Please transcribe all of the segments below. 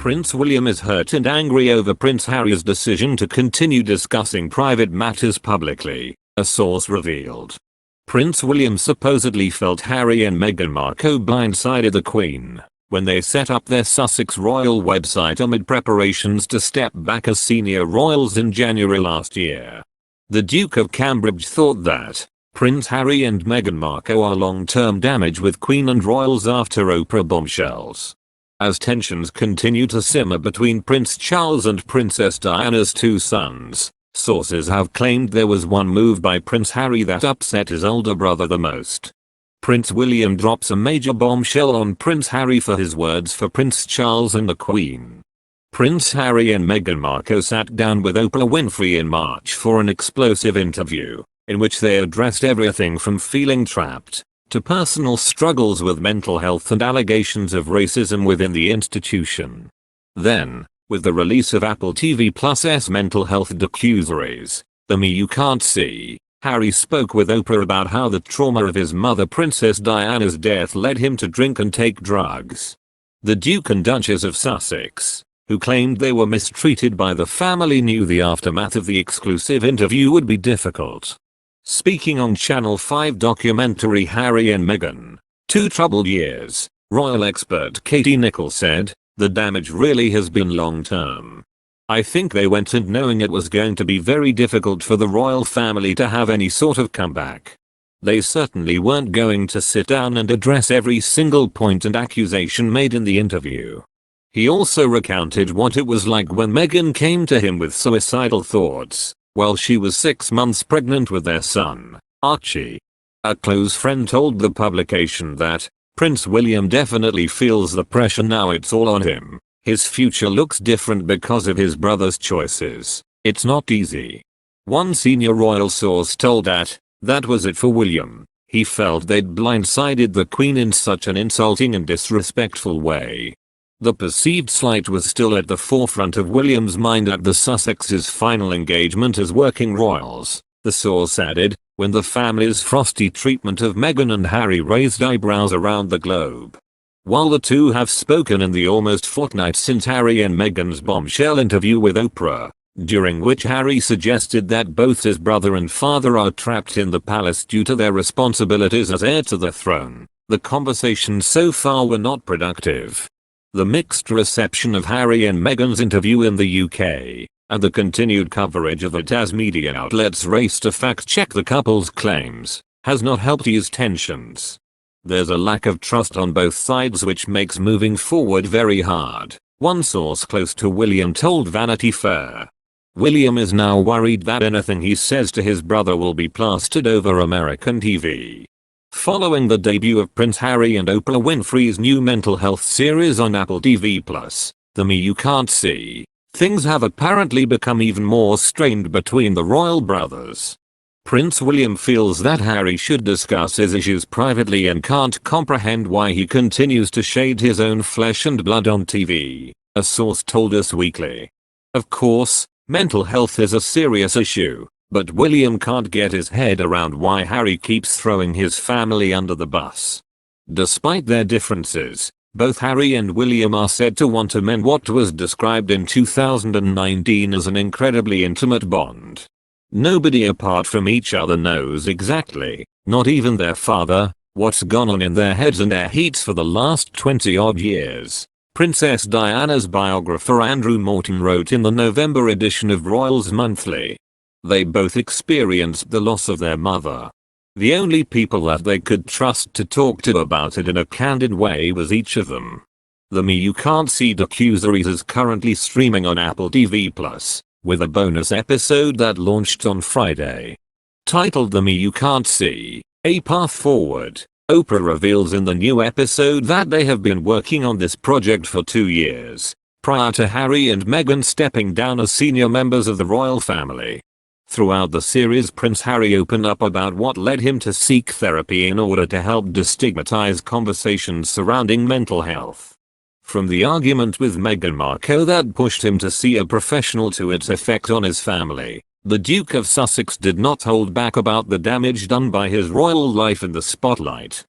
Prince William is hurt and angry over Prince Harry's decision to continue discussing private matters publicly, a source revealed. Prince William supposedly felt Harry and Meghan Markle blindsided the Queen when they set up their Sussex royal website amid preparations to step back as senior royals in January last year. The Duke of Cambridge thought that Prince Harry and Meghan Markle are long-term damage with Queen and royals after Oprah bombshells. As tensions continue to simmer between Prince Charles and Princess Diana's two sons, sources have claimed there was one move by Prince Harry that upset his older brother the most. Prince William drops a major bombshell on Prince Harry for his words for Prince Charles and the Queen. Prince Harry and Meghan Markle sat down with Oprah Winfrey in March for an explosive interview, in which they addressed everything from feeling trapped to personal struggles with mental health and allegations of racism within the institution. Then, with the release of Apple TV+'s mental health docuseries, The Me You Can't See, Harry spoke with Oprah about how the trauma of his mother Princess Diana's death led him to drink and take drugs. The Duke and Duchess of Sussex, who claimed they were mistreated by the family, knew the aftermath of the exclusive interview would be difficult. Speaking on Channel 5 documentary Harry and Meghan, Two Troubled Years, royal expert Katie Nicholl said, "The damage really has been long-term. I think they went in knowing it was going to be very difficult for the royal family to have any sort of comeback. They certainly weren't going to sit down and address every single point and accusation made in the interview." He also recounted what it was like when Meghan came to him with suicidal thoughts while she was 6 months pregnant with their son, Archie. A close friend told the publication that Prince William definitely feels the pressure now. It's all on him. His future looks different because of his brother's choices. It's not easy. One senior royal source told that was it for William. He felt they'd blindsided the Queen in such an insulting and disrespectful way. The perceived slight was still at the forefront of William's mind at the Sussex's final engagement as working royals, the source added, when the family's frosty treatment of Meghan and Harry raised eyebrows around the globe. While the two have spoken in the almost fortnight since Harry and Meghan's bombshell interview with Oprah, during which Harry suggested that both his brother and father are trapped in the palace due to their responsibilities as heir to the throne, the conversations so far were not productive. The mixed reception of Harry and Meghan's interview in the UK, and the continued coverage of it as media outlets race to fact-check the couple's claims, has not helped ease tensions. There's a lack of trust on both sides which makes moving forward very hard, one source close to William told Vanity Fair. William is now worried that anything he says to his brother will be plastered over American TV. Following the debut of Prince Harry and Oprah Winfrey's new mental health series on Apple TV+, The Me You Can't See, things have apparently become even more strained between the royal brothers. Prince William feels that Harry should discuss his issues privately and can't comprehend why he continues to shade his own flesh and blood on TV, a source told Us Weekly. Of course, mental health is a serious issue, but William can't get his head around why Harry keeps throwing his family under the bus. Despite their differences, both Harry and William are said to want to mend what was described in 2019 as an incredibly intimate bond. Nobody apart from each other knows exactly, not even their father, what's gone on in their heads and their heats for the last 20-odd years, Princess Diana's biographer Andrew Morton wrote in the November edition of Royals Monthly. They both experienced the loss of their mother. The only people that they could trust to talk to about it in a candid way was each of them. The Me You Can't See docuseries is currently streaming on Apple TV+, with a bonus episode that launched on Friday. Titled The Me You Can't See, A Path Forward, Oprah reveals in the new episode that they have been working on this project for 2 years, prior to Harry and Meghan stepping down as senior members of the royal family. Throughout the series, Prince Harry opened up about what led him to seek therapy in order to help destigmatize conversations surrounding mental health. From the argument with Meghan Markle that pushed him to see a professional to its effect on his family, the Duke of Sussex did not hold back about the damage done by his royal life in the spotlight.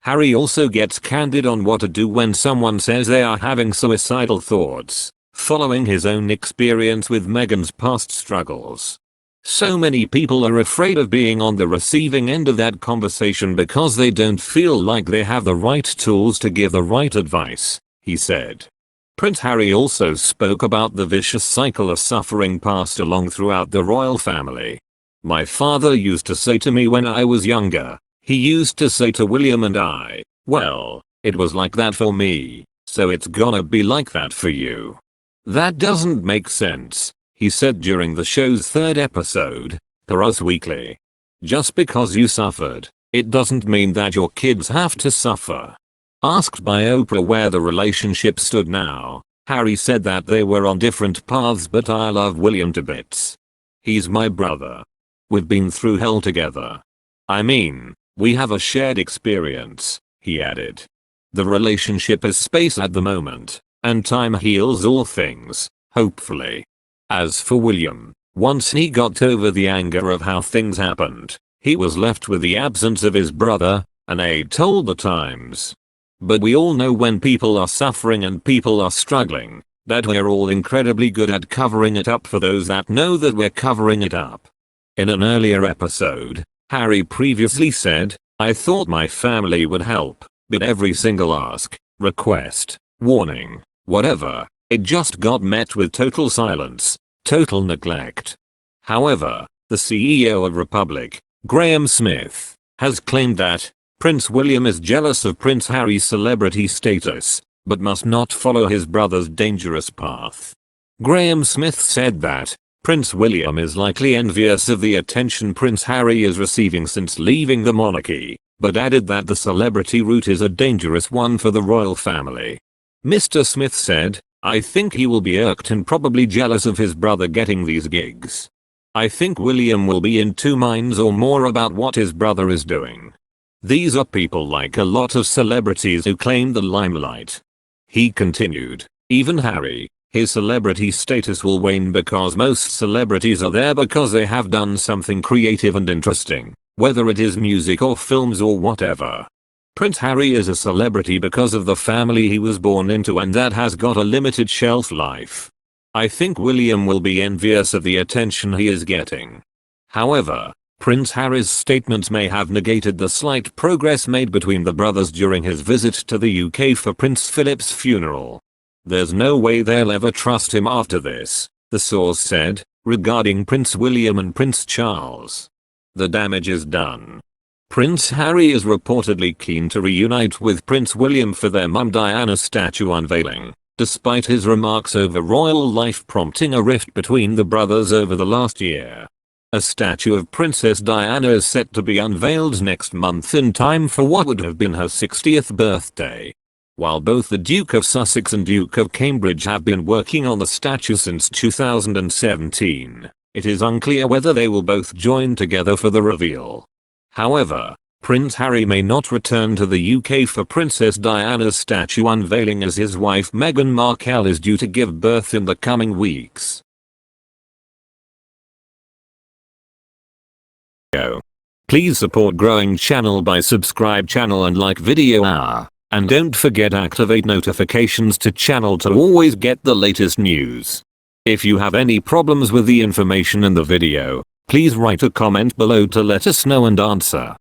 Harry also gets candid on what to do when someone says they are having suicidal thoughts, following his own experience with Meghan's past struggles. So many people are afraid of being on the receiving end of that conversation because they don't feel like they have the right tools to give the right advice, he said. Prince Harry also spoke about the vicious cycle of suffering passed along throughout the royal family. My father used to say to me when I was younger, he used to say to William and I, well, it was like that for me, so it's gonna be like that for you. That doesn't make sense, he said during the show's third episode, Per Us Weekly. Just because you suffered, it doesn't mean that your kids have to suffer. Asked by Oprah where the relationship stood now, Harry said that they were on different paths, but I love William to bits. He's my brother. We've been through hell together. I mean, we have a shared experience, he added. The relationship is space at the moment, and time heals all things, hopefully. As for William, once he got over the anger of how things happened, he was left with the absence of his brother, an aide told The Times. But we all know when people are suffering and people are struggling, that we're all incredibly good at covering it up for those that know that we're covering it up. In an earlier episode, Harry previously said, I thought my family would help, but every single ask, request, warning, whatever, it just got met with total silence, total neglect. However, the CEO of Republic, Graham Smith, has claimed that Prince William is jealous of Prince Harry's celebrity status, but must not follow his brother's dangerous path. Graham Smith said that Prince William is likely envious of the attention Prince Harry is receiving since leaving the monarchy, but added that the celebrity route is a dangerous one for the royal family. Mr. Smith said, I think he will be irked and probably jealous of his brother getting these gigs. I think William will be in two minds or more about what his brother is doing. These are people like a lot of celebrities who claim the limelight. He continued, even Harry, his celebrity status will wane because most celebrities are there because they have done something creative and interesting, whether it is music or films or whatever. Prince Harry is a celebrity because of the family he was born into, and that has got a limited shelf life. I think William will be envious of the attention he is getting. However, Prince Harry's statements may have negated the slight progress made between the brothers during his visit to the UK for Prince Philip's funeral. There's no way they'll ever trust him after this, the source said, regarding Prince William and Prince Charles. The damage is done. Prince Harry is reportedly keen to reunite with Prince William for their mum Diana's statue unveiling, despite his remarks over royal life prompting a rift between the brothers over the last year. A statue of Princess Diana is set to be unveiled next month in time for what would have been her 60th birthday. While both the Duke of Sussex and Duke of Cambridge have been working on the statue since 2017, it is unclear whether they will both join together for the reveal. However, Prince Harry may not return to the UK for Princess Diana's statue unveiling as his wife Meghan Markle is due to give birth in the coming weeks. Please support growing channel by subscribe channel and like video hour. And don't forget activate notifications to channel to always get the latest news. If you have any problems with the information in the video, please write a comment below to let us know and answer.